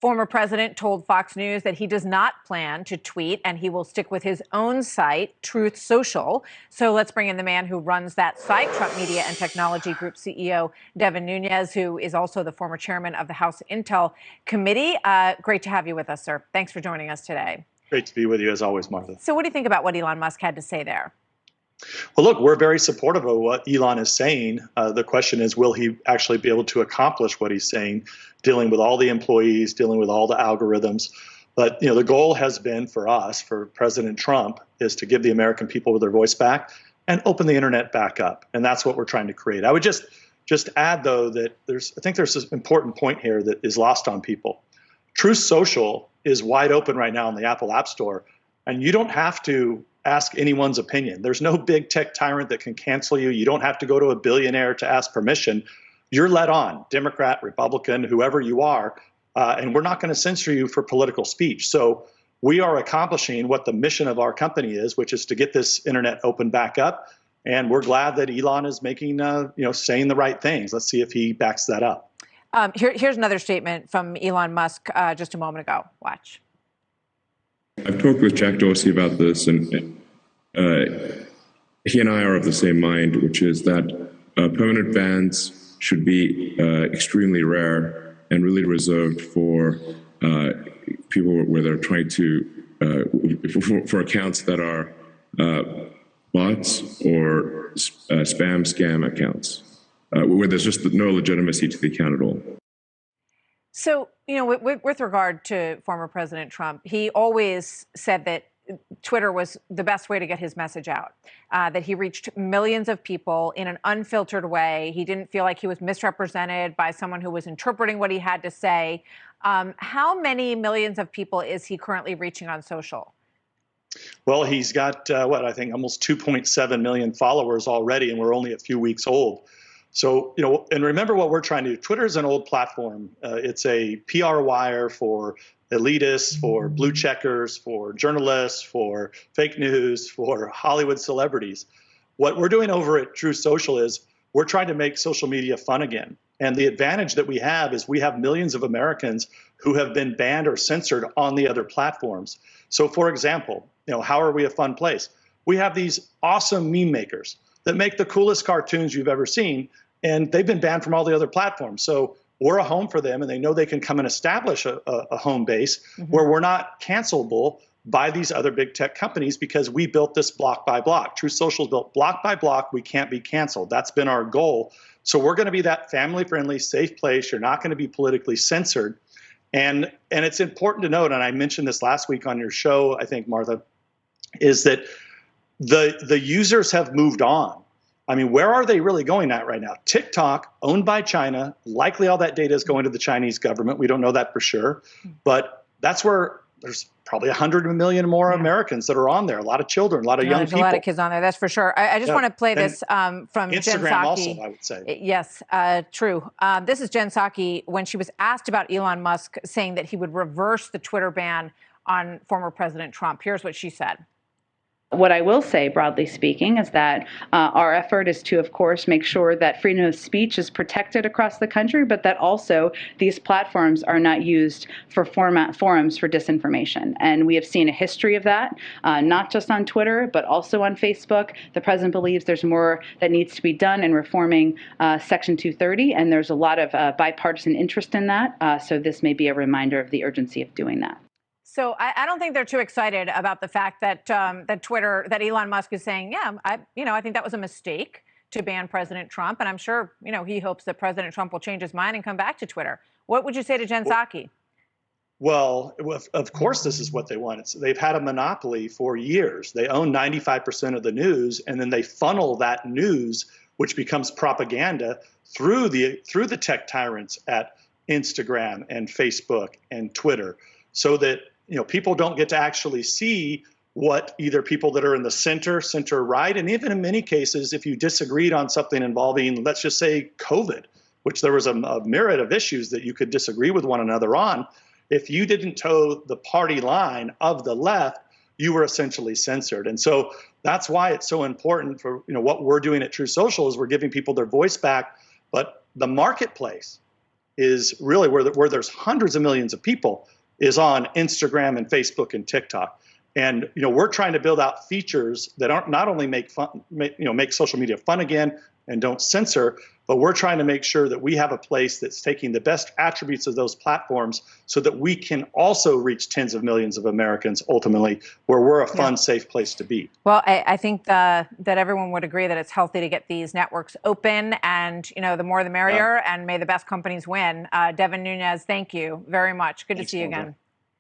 Former president told Fox News that he does not plan to tweet and he will stick with his own site, Truth Social. So let's bring in the man who runs that site, Trump Media and Technology Group CEO Devin Nunes, who is also the former chairman of the House Intel Committee. Great to have you with us, sir. Thanks for joining us today. Great to be with you as always, Martha. So what do you think about what Elon Musk had to say there? Well, look, we're very supportive of what Elon is saying. The question is, will he actually be able to accomplish what he's saying, dealing with all the employees, dealing with all the algorithms? But, the goal has been for us, for President Trump, is to give the American people their voice back and open the internet back up. And that's what we're trying to create. I would just add, though, that I think there's an important point here that is lost on people. Truth Social is wide open right now in the Apple App Store, and you don't have to ask anyone's opinion. There's no big tech tyrant that can cancel you. You don't have to go to a billionaire to ask permission. You're let on, Democrat, Republican, whoever you are, and we're not going to censor you for political speech. So we are accomplishing what the mission of our company is, which is to get this internet open back up. And we're glad that Elon is making, saying the right things. Let's see if he backs that up. Here's another statement from Elon Musk just a moment ago. Watch. I've talked with Jack Dorsey about this, and he and I are of the same mind, which is that permanent bans should be extremely rare and really reserved for people where they're trying to, for accounts that are bots or spam scam accounts, where there's just no legitimacy to the account at all. So, with regard to former President Trump, he always said that Twitter was the best way to get his message out, that he reached millions of people in an unfiltered way. He didn't feel like he was misrepresented by someone who was interpreting what he had to say. How many millions of people is he currently reaching on social? Well, he's got, I think almost 2.7 million followers already, and we're only a few weeks old. So, and remember what we're trying to do. Twitter is an old platform. It's a PR wire for elitists, for blue checkers, for journalists, for fake news, for Hollywood celebrities. What we're doing over at Truth Social is we're trying to make social media fun again. And the advantage that we have is we have millions of Americans who have been banned or censored on the other platforms. So, for example, how are we a fun place? We have these awesome meme makers that make the coolest cartoons you've ever seen, and they've been banned from all the other platforms. So we're a home for them, and they know they can come and establish a home base where we're not cancelable by these other big tech companies because we built this block by block. Truth Social is built block by block. We can't be canceled. That's been our goal. So we're going to be that family-friendly, safe place. You're not going to be politically censored. And it's important to note, and I mentioned this last week on your show, I think, Martha, is that the users have moved on. I mean, where are they really going at right now? TikTok, owned by China, likely all that data is going to the Chinese government. We don't know that for sure. But that's where there's probably 100 million more Americans that are on there. A lot of children, a lot of young people. There's a lot of kids on there, that's for sure. I just want to play this from Instagram Jen Psaki. also, I would say. Yes, true. This is Jen Psaki when she was asked about Elon Musk saying that he would reverse the Twitter ban on former President Trump. Here's what she said. What I will say, broadly speaking, is that our effort is to, of course, make sure that freedom of speech is protected across the country, but that also these platforms are not used for forums for disinformation. And we have seen a history of that, not just on Twitter, but also on Facebook. The president believes there's more that needs to be done in reforming Section 230, and there's a lot of bipartisan interest in that. So this may be a reminder of the urgency of doing that. So I don't think they're too excited about the fact that that Elon Musk is saying, yeah, I think that was a mistake to ban President Trump, and I'm sure he hopes that President Trump will change his mind and come back to Twitter. What would you say to Jen Psaki? Well, of course, this is what they want. They've had a monopoly for years. They own 95% of the news, and then they funnel that news, which becomes propaganda, through the tech tyrants at Instagram and Facebook and Twitter, so that people don't get to actually see what either people that are in the center right, and even in many cases, if you disagreed on something involving, let's just say, COVID, which there was a myriad of issues that you could disagree with one another on, if you didn't toe the party line of the left, you were essentially censored. And so that's why it's so important for what we're doing at Truth Social is we're giving people their voice back, but the marketplace, is really where there's hundreds of millions of people is on Instagram and Facebook and TikTok. And we're trying to build out features that aren't not only make social media fun again and don't censor, but we're trying to make sure that we have a place that's taking the best attributes of those platforms so that we can also reach tens of millions of Americans ultimately, where we're a fun, safe place to be. Well, I think that everyone would agree that it's healthy to get these networks open, and the more the merrier, and may the best companies win. Devin Nunes, thank you very much. Good to see you again.